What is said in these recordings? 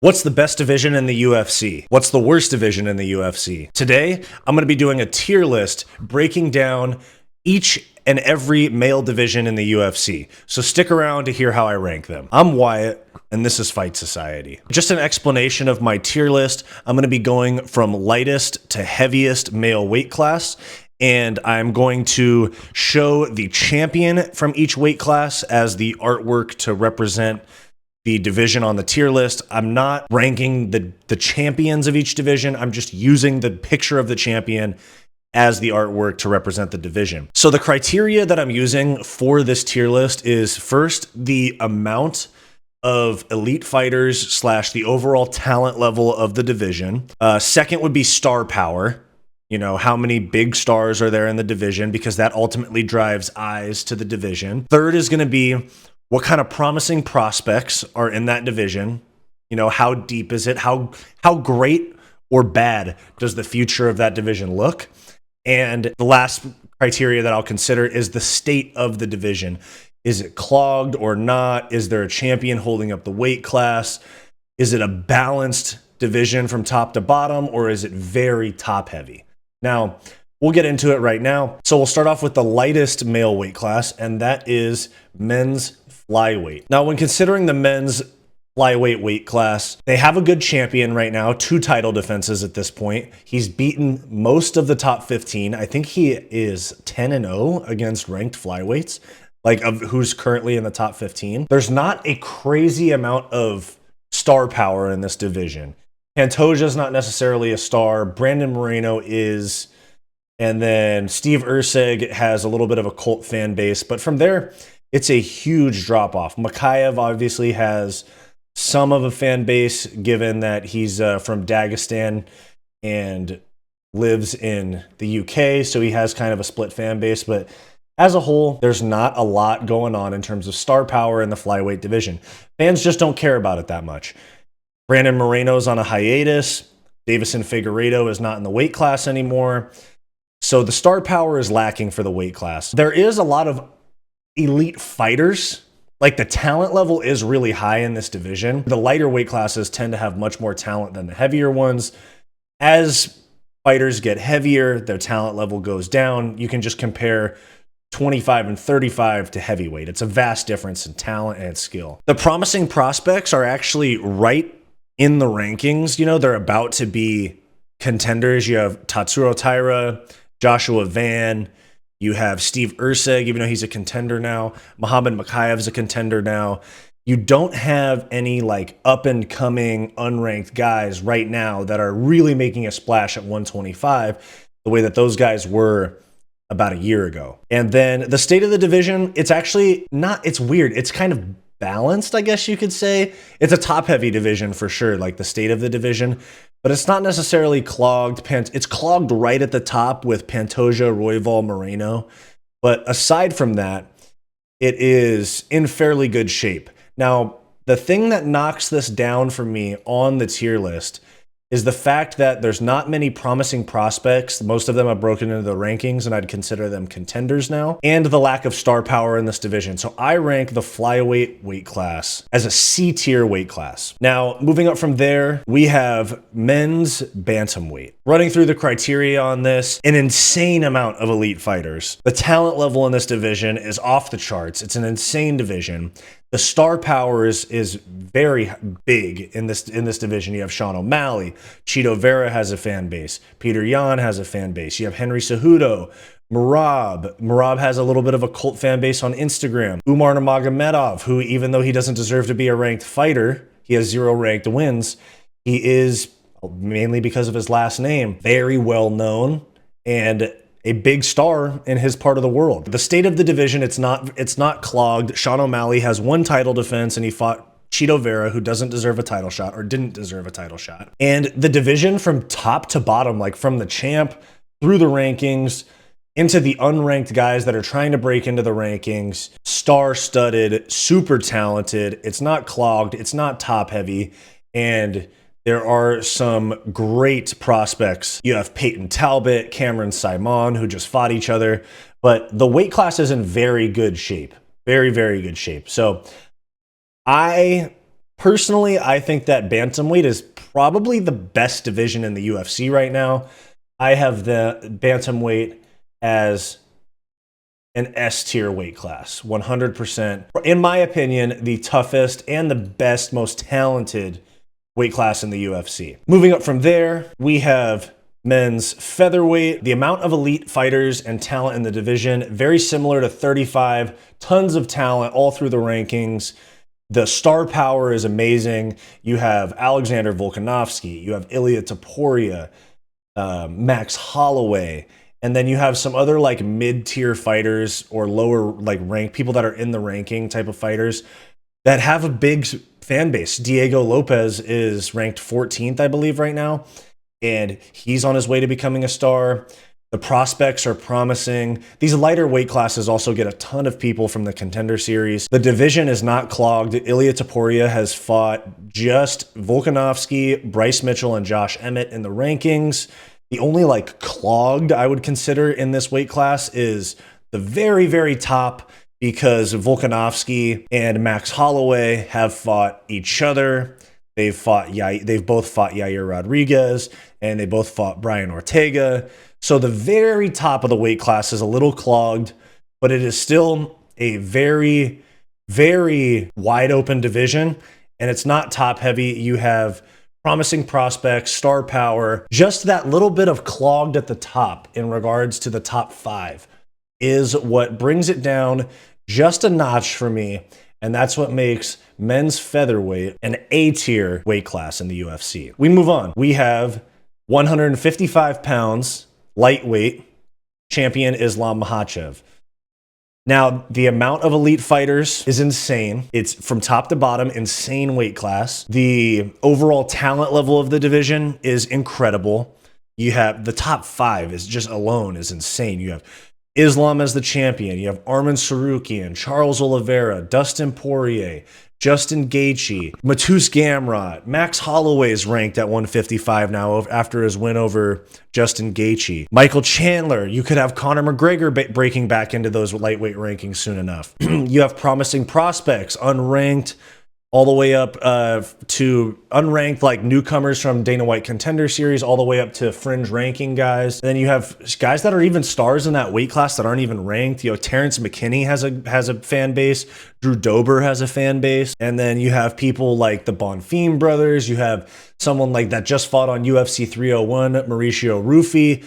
What's the best division in the UFC? What's the worst division in the UFC? Today, I'm going to be doing a tier list breaking down each and every male division in the UFC. So stick around to hear how I rank them. I'm Wyatt, and this is Fight Society. Just an explanation of my tier list. I'm going to be going from lightest to heaviest male weight class, and I'm going to show the champion from each weight class as the artwork to represent the division on the tier list. I'm not ranking the champions of each division. I'm just using the picture of the champion as the artwork to represent the division. So the criteria that I'm using for this tier list is first, the amount of elite fighters slash the overall talent level of the division. Second would be star power. You know, how many big stars are there in the division, because that ultimately drives eyes to the division. Third is going to be what kind of promising prospects are in that division. You know, how deep is it? How great or bad does the future of that division look? And the last criteria that I'll consider is the state of the division. Is it clogged or not? Is there a champion holding up the weight class? Is it a balanced division from top to bottom, or is it very top heavy? Now, we'll get into it right now. So we'll start off with the lightest male weight class, and that is men's flyweight. Now, when considering the men's flyweight weight class, they have a good champion right now, 2 title defenses at this point. He's beaten most of the top 15. I think he is 10-0 against ranked flyweights, like of who's currently in the top 15. There's not a crazy amount of star power in this division. Pantoja's not necessarily a star. Brandon Moreno is, and then Steve Erceg has a little bit of a cult fan base, but from there, it's a huge drop-off. Makayev obviously has some of a fan base, given that he's from Dagestan and lives in the UK, so he has kind of a split fan base. But as a whole, there's not a lot going on in terms of star power in the flyweight division. Fans just don't care about it that much. Brandon Moreno's on a hiatus. Davison Figueiredo is not in the weight class anymore. So the star power is lacking for the weight class. There is a lot of elite fighters. Like, the talent level is really high in this division. The lighter weight classes tend to have much more talent than the heavier ones. As fighters get heavier, their talent level goes down. You can just compare 25 and 35 to heavyweight. It's a vast difference in talent and skill. The promising prospects are actually right in the rankings. You know, they're about to be contenders. You have Tatsuro Taira, Joshua Van. You have Steve Erceg, even though he's a contender now. Muhammad Makayev is a contender now. You don't have any like up-and-coming unranked guys right now that are really making a splash at 125 the way that those guys were about a year ago. And then the state of the division, it's actually not, it's weird. It's kind of balanced, I guess you could say. It's a top-heavy division for sure, like the state of the division, but it's not necessarily clogged. It's clogged right at the top with Pantoja, Royval, Moreno. But aside from that, it is in fairly good shape. Now, the thing that knocks this down for me on the tier list is the fact that there's not many promising prospects. Most of them have broken into the rankings, and I'd consider them contenders now, and the lack of star power in this division. So I rank the flyweight weight class as a C tier weight class. Now, moving up from there, we have men's bantamweight. Running through the criteria on this, an insane amount of elite fighters. The talent level in this division is off the charts. It's an insane division. The star power is very big in this division. You have Sean O'Malley. Chito Vera has a fan base. Peter Yan has a fan base. You have Henry Cejudo. Merab has a little bit of a cult fan base on Instagram. Umar Nurmagomedov, who, even though he doesn't deserve to be a ranked fighter, he has 0 ranked wins. He is, mainly because of his last name, very well known and a big star in his part of the world. The state of the division, it's not clogged. Sean O'Malley has 1 title defense, and he fought Chito Vera, who doesn't deserve a title shot, or didn't deserve a title shot. And the division from top to bottom, like from the champ through the rankings into the unranked guys that are trying to break into the rankings, star-studded, super talented. It's not clogged. It's not top-heavy. And there are some great prospects. You have Peyton Talbot, Cameron Simon, who just fought each other. But the weight class is in very good shape. Very, very good shape. So I Personally, I think that bantamweight is probably the best division in the UFC right now. I have the bantamweight as an S tier weight class, 100%. In my opinion, the toughest and the best, most talented weight class in the UFC. Moving up from there, we have men's featherweight. The amount of elite fighters and talent in the division, very similar to 35, tons of talent all through the rankings. The star power is amazing. You have Alexander Volkanovski, you have Ilia Topuria, Max Holloway, and then you have some other like mid-tier fighters or lower like rank people that are in the ranking type of fighters that have a big fan base. Diego Lopez is ranked 14th, I believe, right now, and he's on his way to becoming a star. The prospects are promising. These lighter weight classes also get a ton of people from the Contender Series. The division is not clogged. Ilia Topuria has fought just Volkanovski, Bryce Mitchell, and Josh Emmett in the rankings. The only like clogged I would consider in this weight class is the very, very top, because Volkanovski and Max Holloway have fought each other. They've both fought Yair Rodriguez, and they both fought Brian Ortega. So the very top of the weight class is a little clogged, but it is still a very, very wide open division, and it's not top heavy. You have promising prospects, star power. Just that little bit of clogged at the top in regards to the top 5 is what brings it down just a notch for me, and that's what makes men's featherweight an A-tier weight class in the UFC. We move on. We have 155 pounds, lightweight, champion Islam Makhachev. Now, the amount of elite fighters is insane. It's from top to bottom, insane weight class. The overall talent level of the division is incredible. You have the top 5 is just alone is insane. You have Islam as the champion. You have Arman Tsarukyan, Charles Oliveira, Dustin Poirier, Justin Gaethje, Mateusz Gamrot. Max Holloway is ranked at 155 now after his win over Justin Gaethje. Michael Chandler. You could have Conor McGregor breaking back into those lightweight rankings soon enough. You have promising prospects, unranked, all the way up to unranked, like newcomers from Dana White Contender Series, all the way up to fringe ranking guys. And then you have guys that are even stars in that weight class that aren't even ranked. You know, Terrence McKinney has a fan base. Drew Dober has a fan base. And then you have people like the Bonfim brothers. You have someone like that just fought on UFC 301, Mauricio Rufy.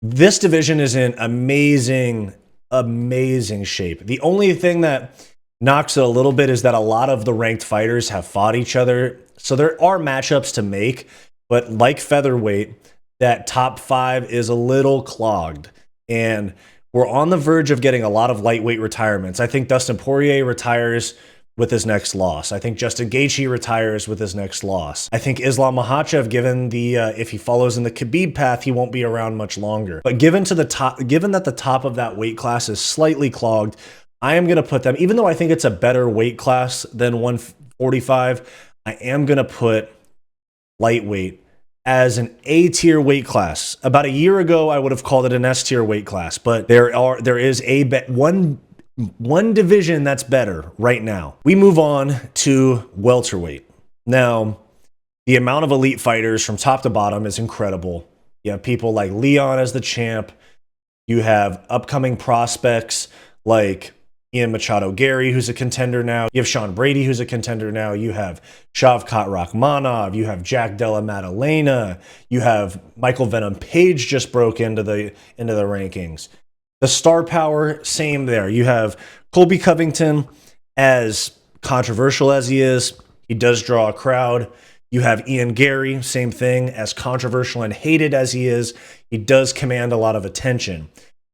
This division is in amazing, amazing shape. The only thing that knocks it a little bit is that a lot of the ranked fighters have fought each other. So there are matchups to make, but like featherweight, that top 5 is a little clogged. And we're on the verge of getting a lot of lightweight retirements. I think Dustin Poirier retires with his next loss. I think Justin Gaethje retires with his next loss. I think Islam Makhachev, given the if he follows in the Khabib path, he won't be around much longer. But given that the top of that weight class is slightly clogged, I am going to put them, even though I think it's a better weight class than 145, I am going to put lightweight as an A-tier weight class. About a year ago, I would have called it an S-tier weight class, but there is one division that's better right now. We move on to welterweight. Now, the amount of elite fighters from top to bottom is incredible. You have people like Leon as the champ. You have upcoming prospects like Ian Machado Gary, who's a contender now. You have Sean Brady, who's a contender now. You have Shavkat Rakhmonov. You have Jack Della Maddalena. You have Michael Venom Page just broke into the rankings. The star power, same there. You have Colby Covington, as controversial as he is, he does draw a crowd. You have Ian Gary, same thing, as controversial and hated as he is, he does command a lot of attention.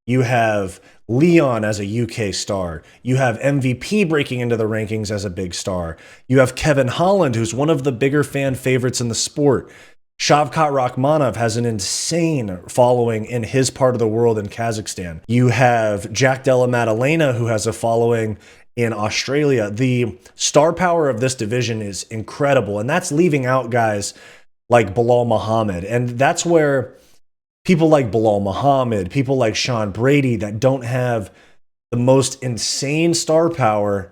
You have Leon as a UK star. You have MVP breaking into the rankings as a big star. You have Kevin Holland, who's one of the bigger fan favorites in the sport. Shavkat Rakhmonov has an insane following in his part of the world in Kazakhstan. You have Jack Della Maddalena, who has a following in Australia. The star power of this division is incredible, and that's leaving out guys like Bilal Muhammad. And that's where people like Bilal Muhammad, people like Sean Brady that don't have the most insane star power,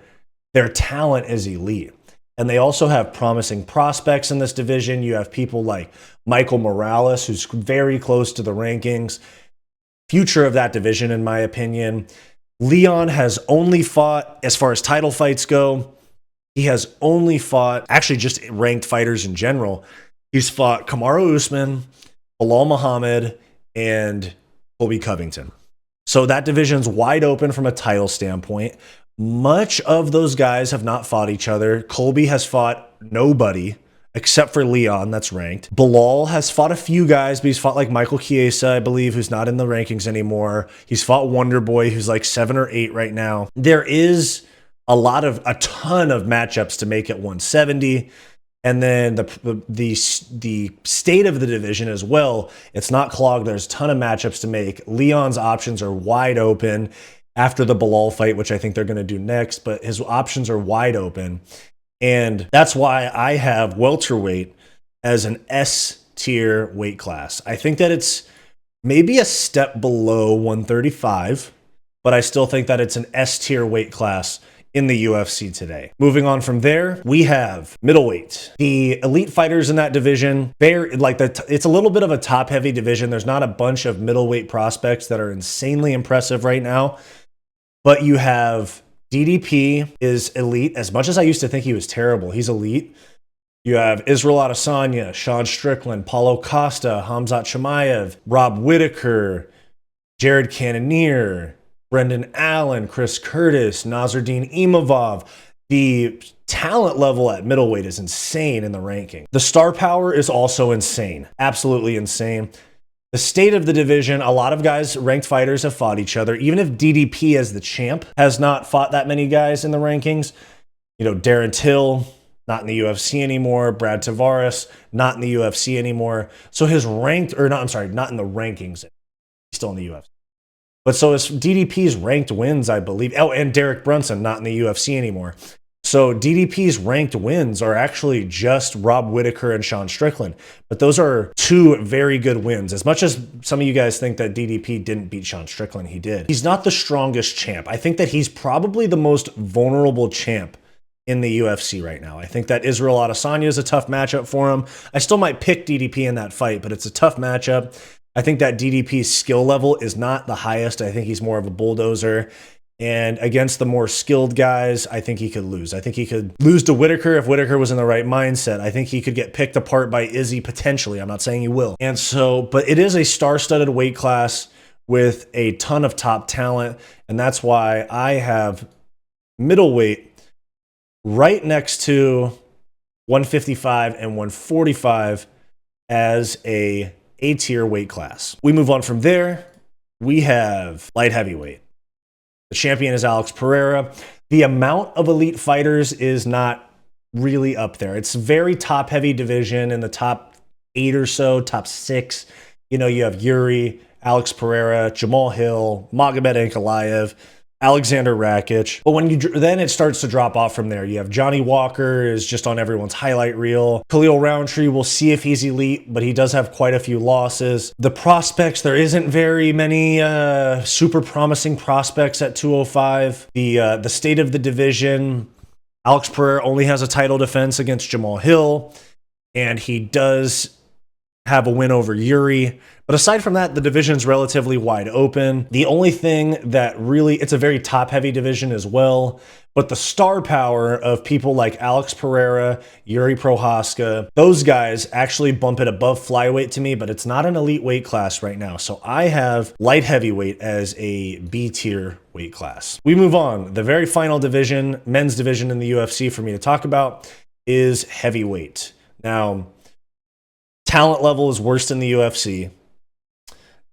their talent is elite. And they also have promising prospects in this division. You have people like Michael Morales, who's very close to the rankings. Future of that division, in my opinion. Leon has only fought, as far as title fights go, he has only fought, actually just ranked fighters in general. He's fought Kamaru Usman, Bilal Muhammad, and Colby Covington. So that division's wide open from a title standpoint. Much of those guys have not fought each other. Colby has fought nobody except for Leon, that's ranked. Bilal has fought a few guys, but he's fought like Michael Chiesa, I believe, who's not in the rankings anymore. He's fought Wonder Boy, who's like 7 or 8 right now. There is a ton of matchups to make at 170. And then the state of the division as well, it's not clogged. There's a ton of matchups to make. Leon's options are wide open after the Bilal fight, which I think they're going to do next, but his options are wide open. And that's why I have welterweight as an S tier weight class. I think that it's maybe a step below 135, but I still think that it's an S tier weight class in the UFC today. Moving on from there, we have middleweight. The elite fighters in that division, it's a little bit of a top-heavy division. There's not a bunch of middleweight prospects that are insanely impressive right now, but you have DDP is elite. As much as I used to think he was terrible, he's elite. You have Israel Adesanya, Sean Strickland, Paulo Costa, Hamzat Chimaev, Rob Whittaker, Jared Cannonier, Brendan Allen, Chris Curtis, Nasruddin Imavov. The talent level at middleweight is insane in the ranking. The star power is also insane. Absolutely insane. The state of the division, a lot of guys, ranked fighters, have fought each other. Even if DDP as the champ has not fought that many guys in the rankings, you know, Darren Till, not in the UFC anymore. Brad Tavares, not in the UFC anymore. So his not in the rankings. He's still in the UFC. But so is DDP's ranked wins, I believe. Oh, and Derek Brunson, not in the UFC anymore. So DDP's ranked wins are actually just Rob Whittaker and Sean Strickland. But those are 2 very good wins. As much as some of you guys think that DDP didn't beat Sean Strickland, he did. He's not the strongest champ. I think that he's probably the most vulnerable champ in the UFC right now. I think that Israel Adesanya is a tough matchup for him. I still might pick DDP in that fight, but it's a tough matchup. I think that DDP's skill level is not the highest. I think he's more of a bulldozer. And against the more skilled guys, I think he could lose. I think he could lose to Whittaker if Whittaker was in the right mindset. I think he could get picked apart by Izzy potentially. I'm not saying he will. And so, but it is a star-studded weight class with a ton of top talent. And that's why I have middleweight right next to 155 and 145 as a tier weight class. We move on from there. We have light heavyweight. The champion is Alex Pereira. The amount of elite fighters is not really up there. It's a very top heavy division in the top 8 or so, top 6. You know, you have Yuri, Alex Pereira, Jamal Hill, Magomed Ankalaev, Alexander Rakic. But when then it starts to drop off from there. You have Johnny Walker is just on everyone's highlight reel. Khalil Roundtree, we'll see if he's elite, but he does have quite a few losses. The prospects, there isn't very many super promising prospects at 205. The state of the division, Alex Pereira only has a title defense against Jamal Hill, and he does have a win over Yuri. But aside from that, the division's relatively wide open. The only thing that really, it's a very top-heavy division as well, but the star power of people like Alex Pereira, Yuri Prohaska, those guys actually bump it above flyweight to me, but it's not an elite weight class right now. So I have light heavyweight as a B-tier weight class. We move on. The very final division, men's division in the UFC for me to talk about, is heavyweight. Now, talent level is worst in the UFC.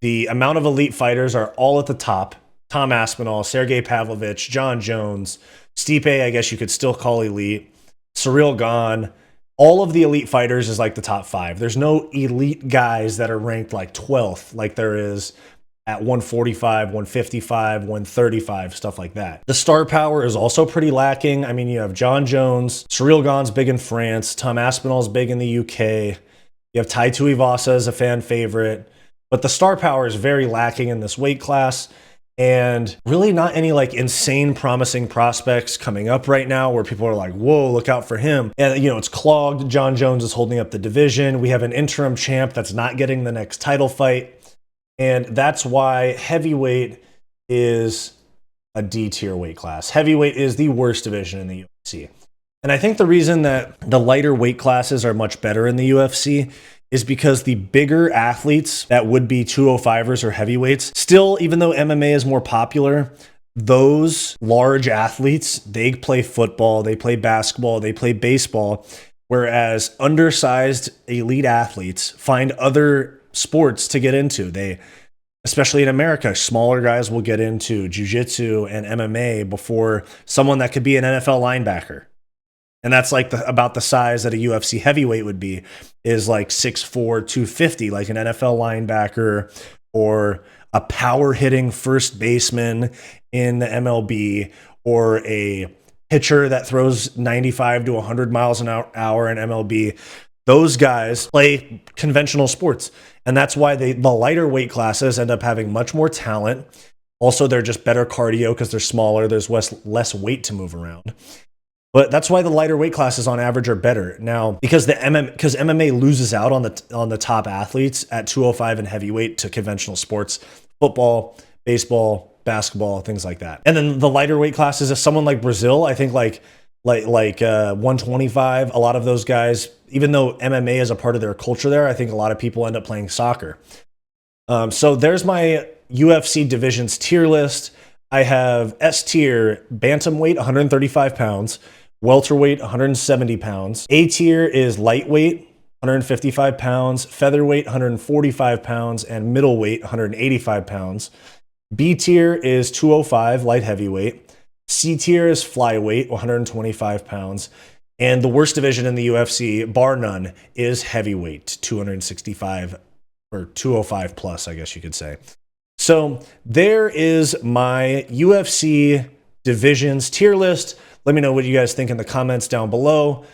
The amount of elite fighters are all at the top. Tom Aspinall, Sergey Pavlovich, John Jones, Stipe, I guess you could still call elite, Cyril Gane. All of the elite fighters is like the top 5. There's no elite guys that are ranked like 12th like there is at 145, 155, 135, stuff like that. The star power is also pretty lacking. I mean, you have John Jones, Cyril Gane's big in France, Tom Aspinall's big in the UK. You have Tai Tuivasa as a fan favorite. But the star power is very lacking in this weight class. And really not any like insane promising prospects coming up right now where people are like, whoa, look out for him. And it's clogged. John Jones is holding up the division. We have an interim champ that's not getting the next title fight. And that's why heavyweight is a D tier weight class. Heavyweight is the worst division in the UFC. And I think the reason that the lighter weight classes are much better in the UFC is because the bigger athletes that would be 205ers or heavyweights, still, even though MMA is more popular, those large athletes, they play football, they play basketball, they play baseball, whereas undersized elite athletes find other sports to get into. Especially in America, smaller guys will get into jiu-jitsu and MMA before someone that could be an NFL linebacker. And that's like about the size that a UFC heavyweight would be, is like 6'4", 250, like an NFL linebacker or a power hitting first baseman in the MLB, or a pitcher that throws 95 to 100 miles an hour in MLB. Those guys play conventional sports. And that's why the lighter weight classes end up having much more talent. Also, they're just better cardio because they're smaller. There's less weight to move around. But that's why the lighter weight classes on average are better. Now, because MMA loses out on the top athletes at 205 and heavyweight to conventional sports, football, baseball, basketball, things like that. And then the lighter weight classes, if someone like Brazil, I think like 125, a lot of those guys, even though MMA is a part of their culture there, I think a lot of people end up playing soccer. So there's my UFC divisions tier list. I have S tier, bantamweight, 135 pounds. Welterweight, 170 pounds. A tier is lightweight, 155 pounds. Featherweight, 145 pounds. And middleweight, 185 pounds. B tier is 205, light heavyweight. C tier is flyweight, 125 pounds. And the worst division in the UFC, bar none, is heavyweight, 265 or 205 plus, I guess you could say. So there is my UFC divisions tier list. Let me know what you guys think in the comments down below.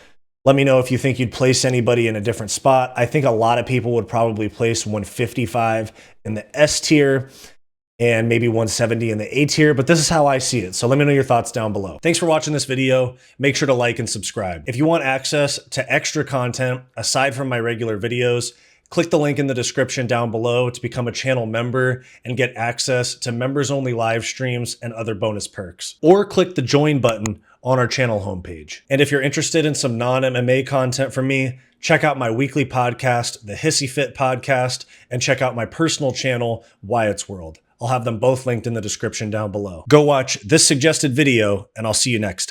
Let me know if you think you'd place anybody in a different spot. I think a lot of people would probably place 155 in the S tier and maybe 170 in the A tier, but this is how I see it. So let me know your thoughts down below. Thanks for watching this video. Make sure to like and subscribe. If you want access to extra content aside from my regular videos, click the link in the description down below to become a channel member and get access to members-only live streams and other bonus perks. Or click the join button on our channel homepage. And if you're interested in some non-MMA content from me, check out my weekly podcast, the Hissyfit podcast, and check out my personal channel, Wyatt's World. I'll have them both linked in the description down below. Go watch this suggested video, and I'll see you next time.